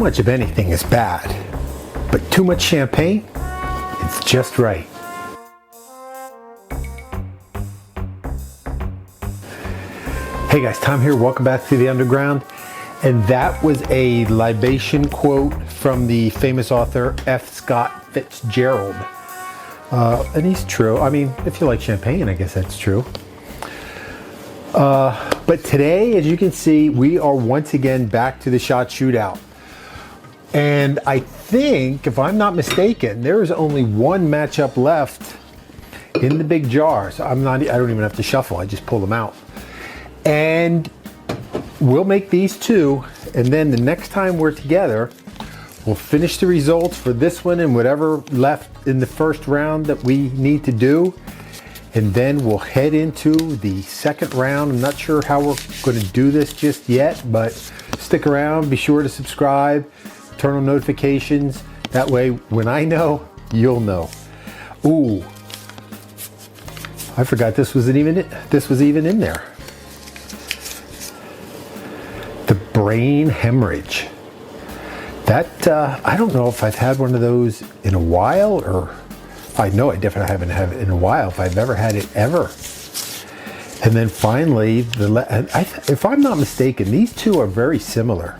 much of anything is bad, but too much champagne, it's just right. Hey guys, Tom here, welcome back to the Underground. And that was a libation quote from the famous author F. Scott Fitzgerald. And he's true. I mean, if you like champagne, I guess that's true. But today, as you can see, we are once again back to the shot shootout. And I think, if I'm not mistaken, there is only one matchup left in the big jars. I don't even have to shuffle, I just pull them out. And we'll make these two, and then the next time we're together, we'll finish the results for this one and whatever left in the first round that we need to do. And then we'll head into the second round. I'm not sure how we're going to do this just yet, but stick around. Be sure to subscribe, turn on notifications. That way, when I know, you'll know. Ooh, I forgot this was even in there. The brain hemorrhage. That I don't know if I've had one of those in a while, or I know I definitely haven't had it in a while, if I've ever had it ever. And then finally, if I'm not mistaken, these two are very similar.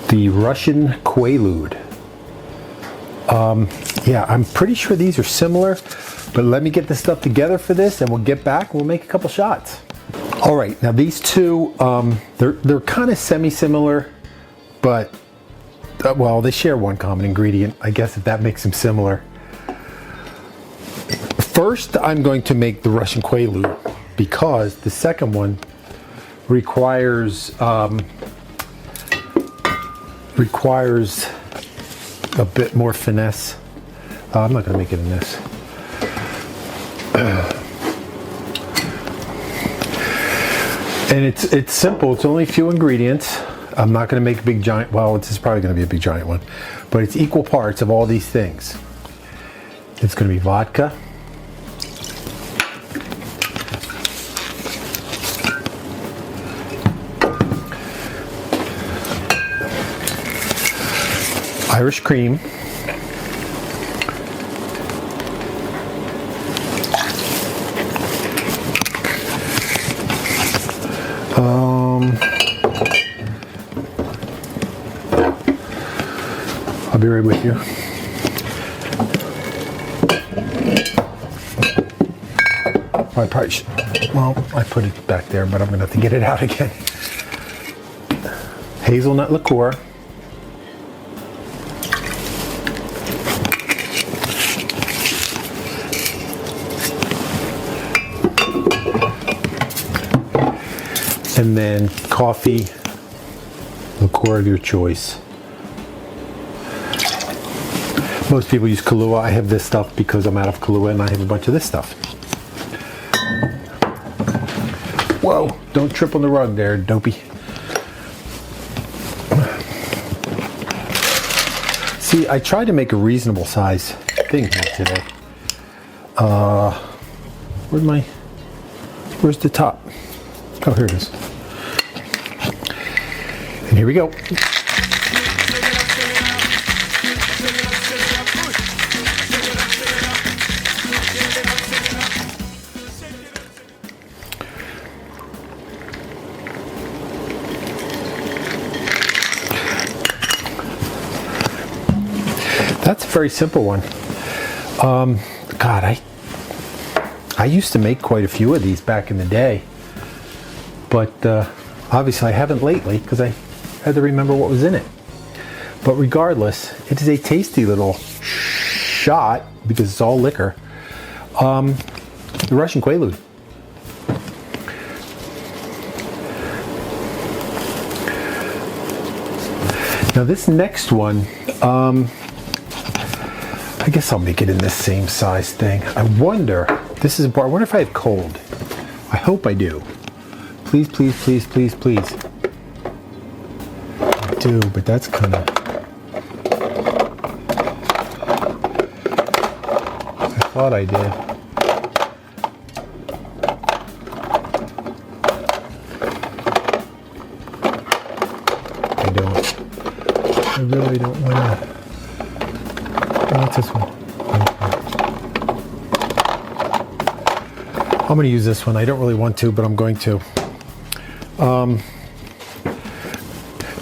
The Russian QUAALUDE. Yeah, I'm pretty sure these are similar, but let me get this stuff together for this and we'll get back, we'll make a couple shots. All right, now these two, they're kind of semi-similar, but well, they share one common ingredient, I guess, if that makes them similar. First, I'm going to make the Russian QUAALUDE because the second one requires a bit more finesse. I'm not going to make it in this. And it's simple. It's only a few ingredients. I'm not going to make a big giant, well, this is probably going to be a big giant one, but it's equal parts of all these things. It's going to be vodka, Irish cream, I'll be right with you. I probably should, well, I put it back there, but I'm going to have to get it out again. Hazelnut Liqueur. And then coffee, liqueur of your choice. Most people use Kahlua. I have this stuff because I'm out of Kahlua and I have a bunch of this stuff. Whoa, don't trip on the rug there, dopey. See, I tried to make a reasonable size thing here today. Where's the top? Oh, here it is. And here we go. That's a very simple one. God, I used to make quite a few of these back in the day, but obviously I haven't lately because I had to remember what was in it. But regardless, it is a tasty little shot because it's all liquor. The Russian QUAALUDE. Now this next one, I guess I'll make it in this same size thing. I wonder, this is a bar, I wonder if I have cold. I hope I do. Please, please, please, please, please. I do, but that's kind of, I thought I did. I don't. I really don't want to. What's this one? I'm going to use this one. I don't really want to, but I'm going to.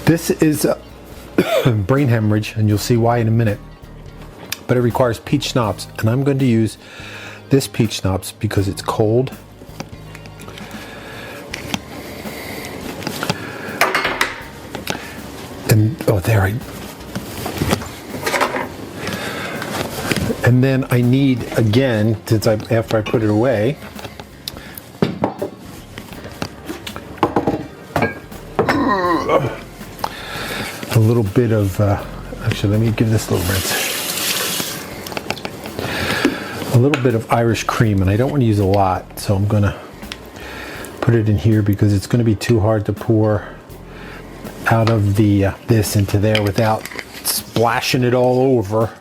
This is brain hemorrhage, and you'll see why in a minute. But it requires peach schnapps, and I'm going to use this peach schnapps because it's cold. And oh, there and then I need, again, since after I put it away, a little bit of, actually let me give this a little rinse. A little bit of Irish cream, and I don't want to use a lot, so I'm going to put it in here because it's going to be too hard to pour out of the this into there without splashing it all over.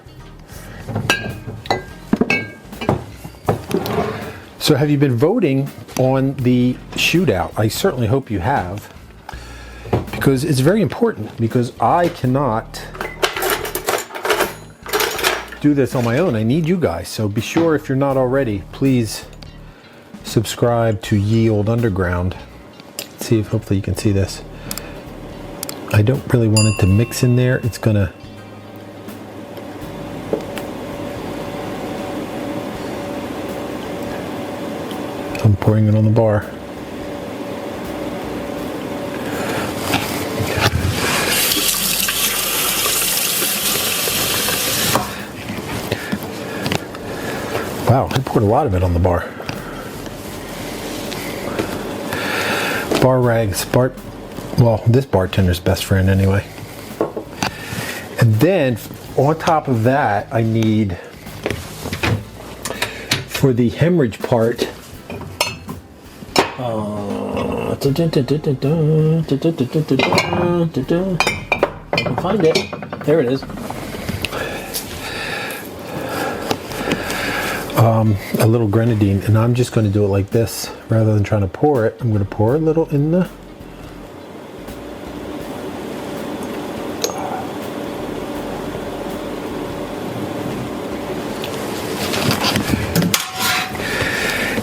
So have you been voting on the shootout? I certainly hope you have, because it's very important, because I cannot do this on my own. I need you guys. So be sure, if you're not already, please subscribe to Ye Old Underground. Let's see if hopefully you can see this. I don't really want it to mix in there. It's gonna, I'm pouring it on the bar. Wow, I poured a lot of it on the bar. Bar rags, well, this bartender's best friend anyway. And then on top of that, I need, for the hemorrhage part, I can find it. There it is. A little grenadine, and I'm just going to do it like this rather than trying to pour it. I'm going to pour a little in the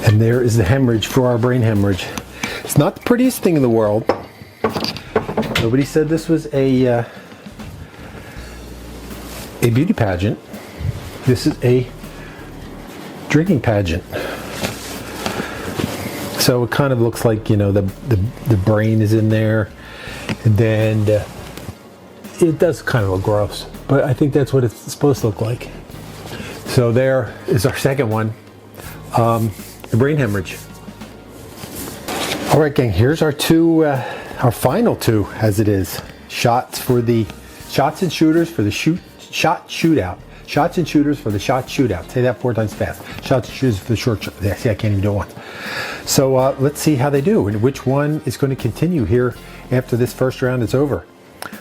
and there is the hemorrhage for our brain hemorrhage. It's not the prettiest thing in the world. Nobody said this was a beauty pageant. This is a drinking pageant. So it kind of looks like, you know, the brain is in there, and then it does kind of look gross, but I think that's what it's supposed to look like. So there is our second one, the brain hemorrhage. All right, gang, here's our our final two, as it is. Shots and shooters for the shot shootout. Shots and shooters for the shot shootout. Say that 4 times fast. Shots and shooters for the short shot. Yeah, see, I can't even do it once. So let's see how they do and which one is going to continue here after this first round is over.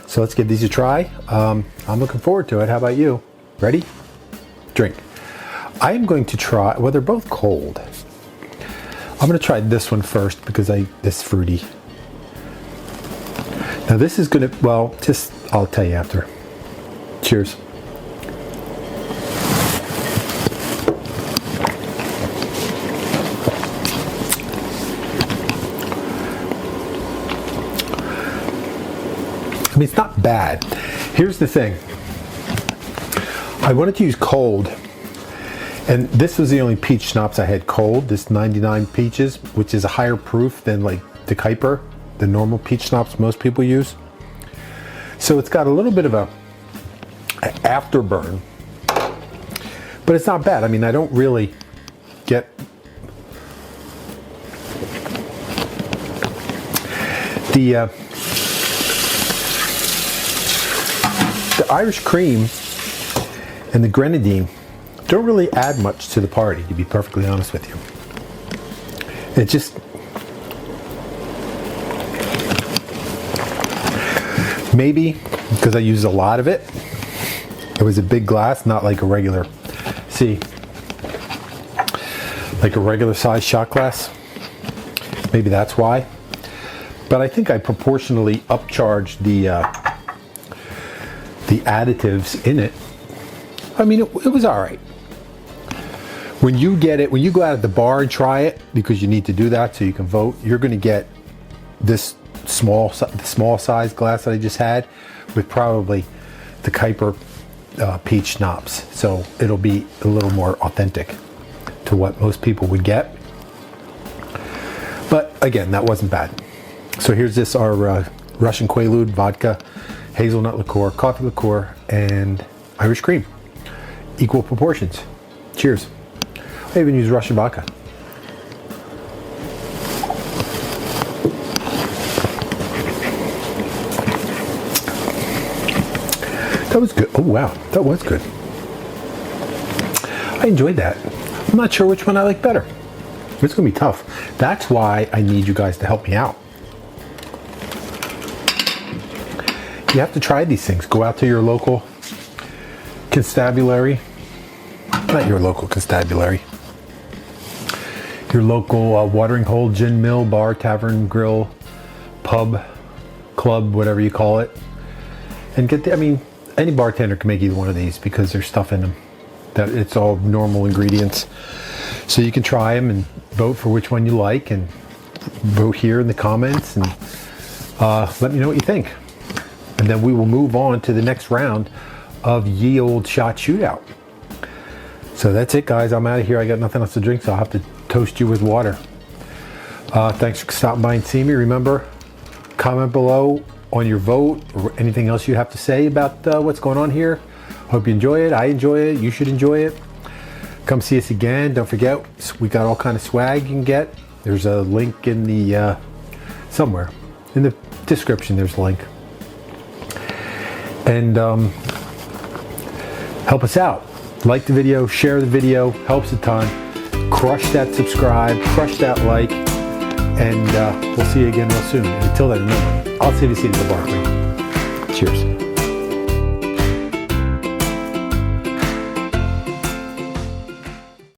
So let's give these a try. I'm looking forward to it. How about you? Ready? Drink. I am going to try, well, they're both cold. I'm going to try this one first because this fruity. Now this is going to, well, I'll tell you after. Cheers. I mean, it's not bad. Here's the thing. I wanted to use cold, and this was the only peach schnapps I had cold, this 99 peaches, which is a higher proof than like the Kuiper, the normal peach schnapps most people use. So it's got a little bit of a afterburn, but it's not bad. I mean, I don't really get the Irish cream and the grenadine don't really add much to the party, to be perfectly honest with you. It just, maybe because I used a lot of it. It was a big glass, not like a regular, like a regular size shot glass. Maybe that's why. But I think I proportionally upcharged the the additives in it, I mean, it was all right. When you get it, when you go out at the bar and try it, because you need to do that so you can vote, you're going to get this small size glass that I just had with probably the Kuiper peach schnapps. So it'll be a little more authentic to what most people would get. But again, that wasn't bad. So here's this, our Russian QUAALUDE vodka, hazelnut liqueur, coffee liqueur, and Irish cream. Equal proportions. Cheers. I even use Russian vodka. That was good. Oh wow, that was good. I enjoyed that. I'm not sure which one I like better. It's gonna be tough. That's why I need you guys to help me out. You have to try these things. Go out to your local constabulary. Not your local constabulary. Your local watering hole, gin mill, bar, tavern, grill, pub, club, whatever you call it. And get the, I mean, any bartender can make either one of these because there's stuff in them. That it's all normal ingredients. So you can try them and vote for which one you like, and vote here in the comments, and let me know what you think. And then we will move on to the next round of Ye Olde Shot Shootout. So that's it, guys. I'm out of here. I got nothing else to drink, so I'll have to toast you with water. Thanks for stopping by and seeing me. Remember, comment below on your vote or anything else you have to say about what's going on here. Hope you enjoy it. I enjoy it. You should enjoy it. Come see us again. Don't forget, we got all kind of swag you can get. There's a link in the somewhere in the description. There's a link. And help us out. Like the video, share the video, helps a ton. Crush that subscribe, crush that like, and we'll see you again real soon. Until then, remember, I'll see you at the bar. Cheers.